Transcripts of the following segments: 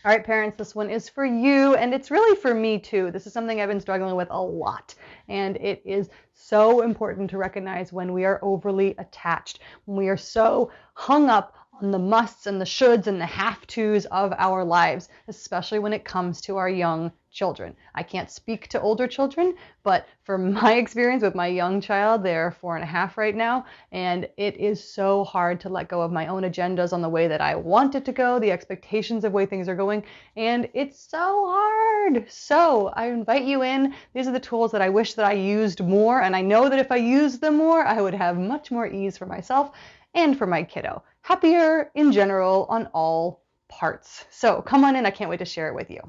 All right, parents, this one is for you, and it's really for me too. This is something I've been struggling with a lot, and it is so important to recognize when we are overly attached, when we are so hung up on the musts and the shoulds and the have-tos of our lives, especially when it comes to our young children. I can't speak to older children, but from my experience with my young child, they're 4.5 right now, and it is so hard to let go of my own agendas on the way that I want it to go, the expectations of the way things are going, and it's so hard. So I invite you in. These are the tools that I wish that I used more, and I know that if I used them more, I would have much more ease for myself and for my kiddo. Happier in general on all parts. So come on in, I can't wait to share it with you.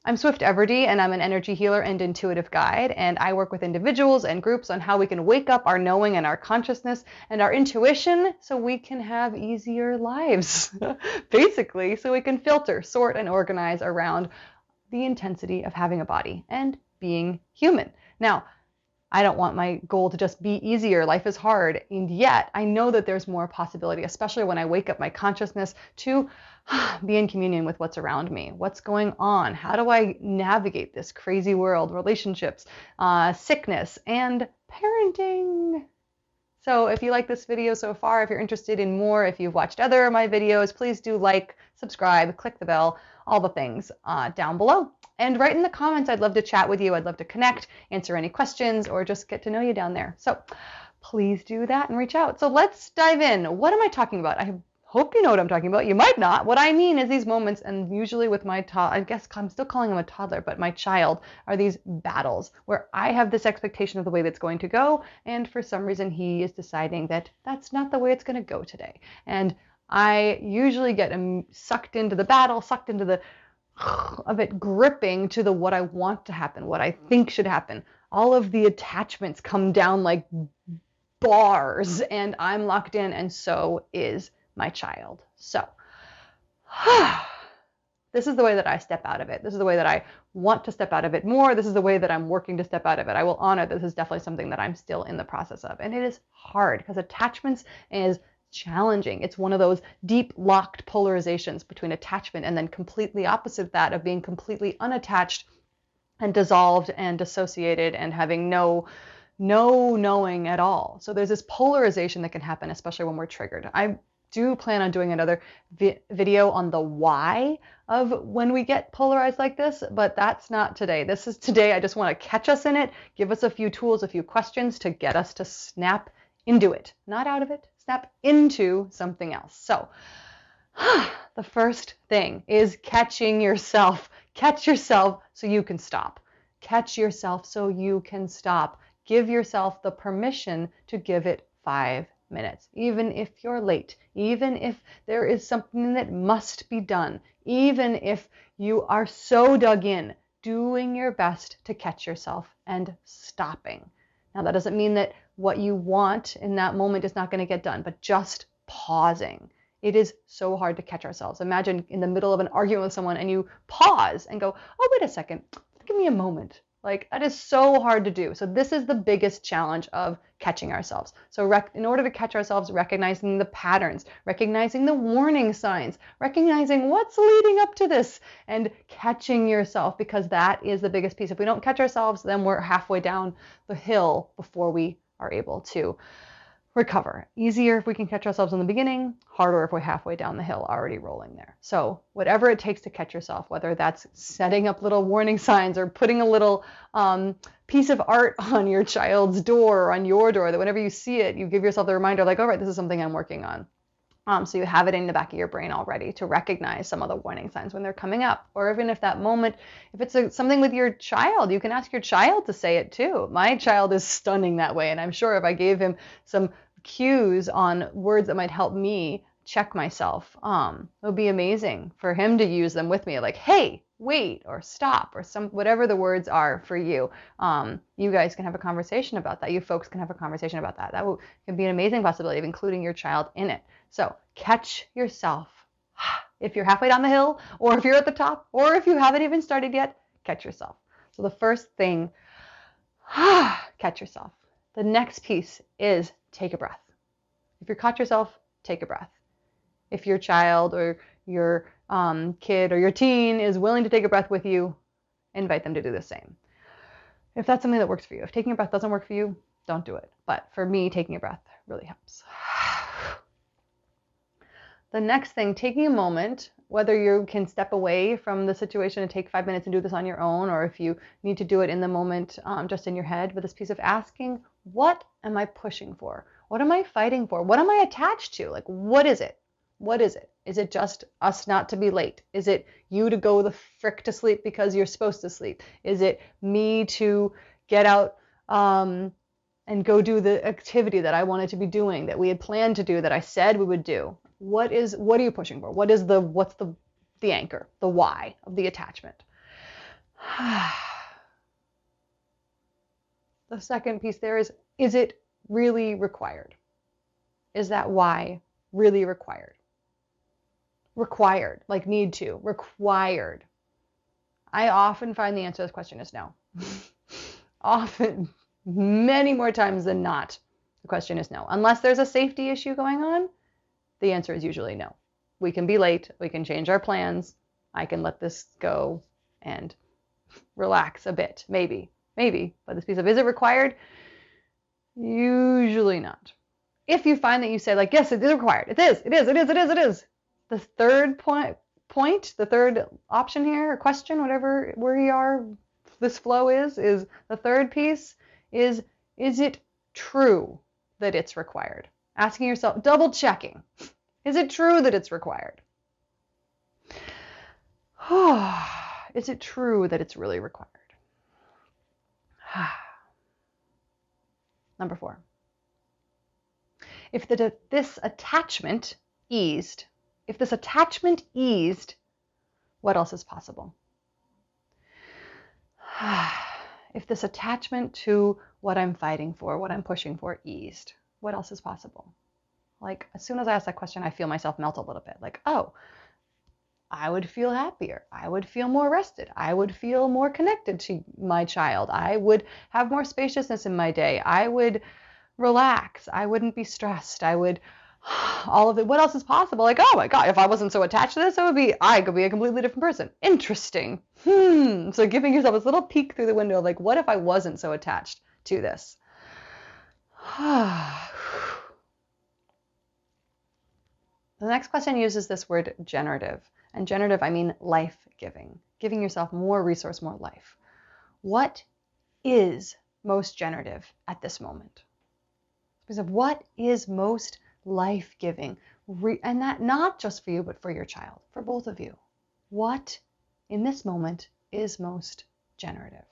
I'm Swift Everdy, and I'm an energy healer and intuitive guide, and I work with individuals and groups on how we can wake up our knowing and our consciousness and our intuition so we can have easier lives, basically, so we can filter, sort, and organize around the intensity of having a body and being human. Now, I don't want my goal to just be easier. Life is hard. And yet I know that there's more possibility, especially when I wake up my consciousness to be in communion with what's around me. What's going on? How do I navigate this crazy world, relationships, sickness, and parenting? So if you like this video so far, if you're interested in more, if you've watched other of my videos, please do like, subscribe, click the bell, all the things down below. And write in the comments. I'd love to chat with you. I'd love to connect, answer any questions, or just get to know you down there. So please do that and reach out. So let's dive in. What am I talking about? I hope you know what I'm talking about. You might not. What I mean is these moments, and usually with my I guess I'm still calling him a toddler, but my child, are these battles where I have this expectation of the way that's going to go, and for some reason he is deciding that that's not the way it's going to go today. And I usually get sucked into the battle, sucked into the of it gripping to the what I want to happen, what I think should happen. All of the attachments come down like bars, and I'm locked in, and so is my child. So this is the way that I step out of it. This is the way that I want to step out of it more. This is the way that I'm working to step out of it. I will honor that this is definitely something that I'm still in the process of, and it is hard because attachments is challenging. It's one of those deep locked polarizations between attachment and then completely opposite that of being completely unattached and dissolved and dissociated and having no knowing at all. So there's this polarization that can happen, especially when we're triggered. I do plan on doing another video on the why of when we get polarized like this, but that's not today. This is today. I just want to catch us in it, give us a few tools, a few questions to get us to snap into it, not out of it, snap into something else. So the first thing is catching yourself. Catch yourself so you can stop. Catch yourself so you can stop. Give yourself the permission to give it 5 minutes, even if you're late, even if there is something that must be done, even if you are so dug in, doing your best to catch yourself and stopping. Now, that doesn't mean that what you want in that moment is not going to get done, but just pausing. It is so hard to catch ourselves. Imagine in the middle of an argument with someone and you pause and go, oh, wait a second, give me a moment. Like, that is so hard to do. So this is the biggest challenge of catching ourselves. So in order to catch ourselves, recognizing the patterns, recognizing the warning signs, recognizing what's leading up to this, and catching yourself, because that is the biggest piece. If we don't catch ourselves, then we're halfway down the hill before we are able to recover. Easier if we can catch ourselves in the beginning, harder if we're halfway down the hill already rolling there. So whatever it takes to catch yourself, whether that's setting up little warning signs or putting a little piece of art on your child's door or on your door, that whenever you see it, you give yourself the reminder like, all right, this is something I'm working on. So you have it in the back of your brain already to recognize some of the warning signs when they're coming up. Or even if that moment, if it's something with your child, you can ask your child to say it too. My child is stunning that way, and I'm sure if I gave him some cues on words that might help me check myself, it would be amazing for him to use them with me, like, hey, wait, or stop, or whatever the words are for you. You guys can have a conversation about that. You folks can have a conversation about that. That can be an amazing possibility of including your child in it. So catch yourself. If you're halfway down the hill, or if you're at the top, or if you haven't even started yet, catch yourself. So the first thing, catch yourself. The next piece is take a breath. If you caught yourself, take a breath. If your child or your kid or your teen is willing to take a breath with you, invite them to do the same. If that's something that works for you. If taking a breath doesn't work for you, don't do it. But for me, taking a breath really helps. The next thing, taking a moment, whether you can step away from the situation and take 5 minutes and do this on your own, or if you need to do it in the moment, just in your head, with this piece of asking, what am I pushing for? What am I fighting for? What am I attached to? Like, what is it? What is it? Is it just us not to be late? Is it you to go the frick to sleep because you're supposed to sleep? Is it me to get out and go do the activity that I wanted to be doing, that we had planned to do, that I said we would do? What are you pushing for? What's the anchor, the why of the attachment? The second piece there is it really required? Is that why really required? Required, like need to, required. I often find the answer to this question is no. Often, many more times than not, the question is no. Unless there's a safety issue going on, the answer is usually no. We can be late, we can change our plans, I can let this go and relax a bit, maybe. But this piece of, is it required? Usually not. If you find that you say like, yes, it is required, it is. The third point, the third option here, or question, whatever, where you are, this flow is the third piece is it true that it's required? Asking yourself, double checking, is it true that it's required? Is it true that it's really required? Number 4. If this attachment eased, what else is possible? If this attachment to what I'm fighting for, what I'm pushing for eased, what else is possible? Like, as soon as I ask that question, I feel myself melt a little bit. Like, oh, I would feel happier. I would feel more rested. I would feel more connected to my child. I would have more spaciousness in my day. I would relax. I wouldn't be stressed. I would, all of it. What else is possible? Like, oh my God, if I wasn't so attached to this, I could be a completely different person. Interesting. So giving yourself this little peek through the window of like, what if I wasn't so attached to this? The next question uses this word generative. And generative, I mean life-giving. Giving yourself more resource, more life. What is most generative at this moment? Because of what is most life-giving? And that not just for you, but for your child, for both of you. What in this moment is most generative?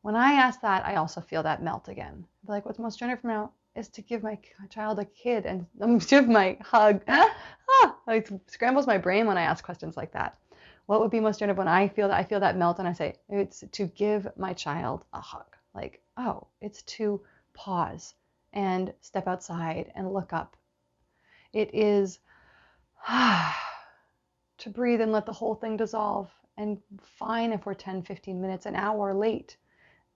When I ask that, I also feel that melt again. Like, what's most generative now is to give my child a kid and give my hug. It scrambles my brain when I ask questions like that. What would be most generative when I feel that melt and I say, it's to give my child a hug. Like, oh, it's to pause and step outside and look up. It is to breathe and let the whole thing dissolve. And fine if we're 10, 15 minutes, an hour late.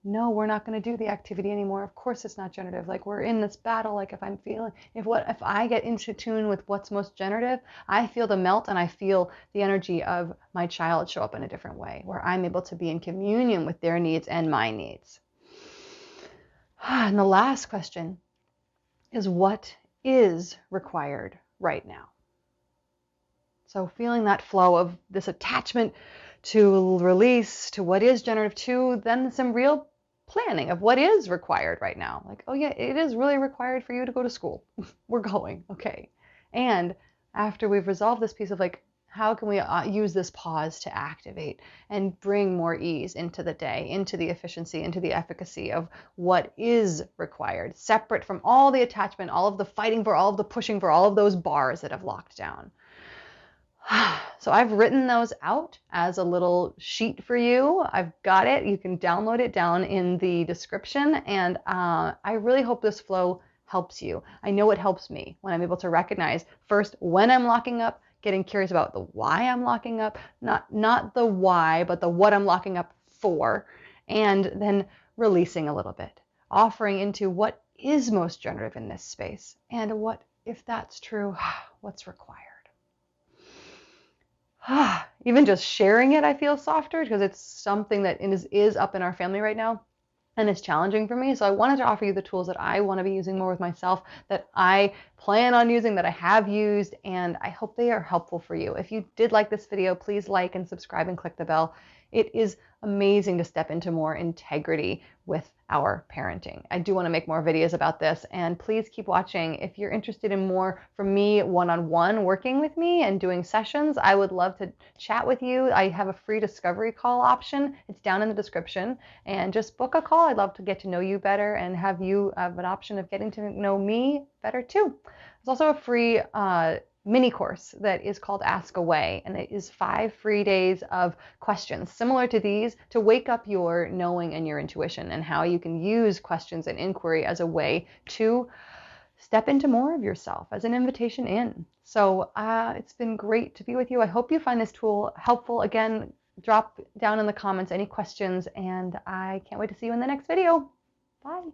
No, we're not going to do the activity anymore. Of course it's not generative. Like, we're in this battle. Like, if I get into tune with what's most generative, I feel the melt and I feel the energy of my child show up in a different way, where I'm able to be in communion with their needs and my needs. And the last question is, what is required right now? So feeling that flow of this attachment to release, to what is generative, to then some real planning of what is required right now. Like, oh yeah, it is really required for you to go to school. We're going, okay. And after we've resolved this piece of like, how can we use this pause to activate and bring more ease into the day, into the efficiency, into the efficacy of what is required, separate from all the attachment, all of the fighting for, all of the pushing for, all of those bars that have locked down. So I've written those out as a little sheet for you. I've got it. You can download it down in the description. And I really hope this flow helps you. I know it helps me when I'm able to recognize first when I'm locking up, getting curious about the why I'm locking up, not the why, but the what I'm locking up for, and then releasing a little bit. offering into what is most generative in this space, and what, if that's true, what's required. Even just sharing it, I feel softer because it's something that is up in our family right now and it's challenging for me. So I wanted to offer you the tools that I want to be using more with myself, that I plan on using, that I have used, and I hope they are helpful for you. If you did like this video, please like and subscribe and click the bell. It is amazing to step into more integrity with our parenting. I do want to make more videos about this, and please keep watching. If you're interested in more from me one-on-one working with me and doing sessions, I would love to chat with you. I have a free discovery call option. It's down in the description, and just book a call. I'd love to get to know you better and have you have an option of getting to know me better too. There's also a free mini course that is called Ask Away, and it is 5 free days of questions similar to these to wake up your knowing and your intuition, and how you can use questions and inquiry as a way to step into more of yourself, as an invitation in. So it's been great to be with you. I hope you find this tool helpful. Again, drop down in the comments any questions, and I can't wait to see you in the next video. Bye.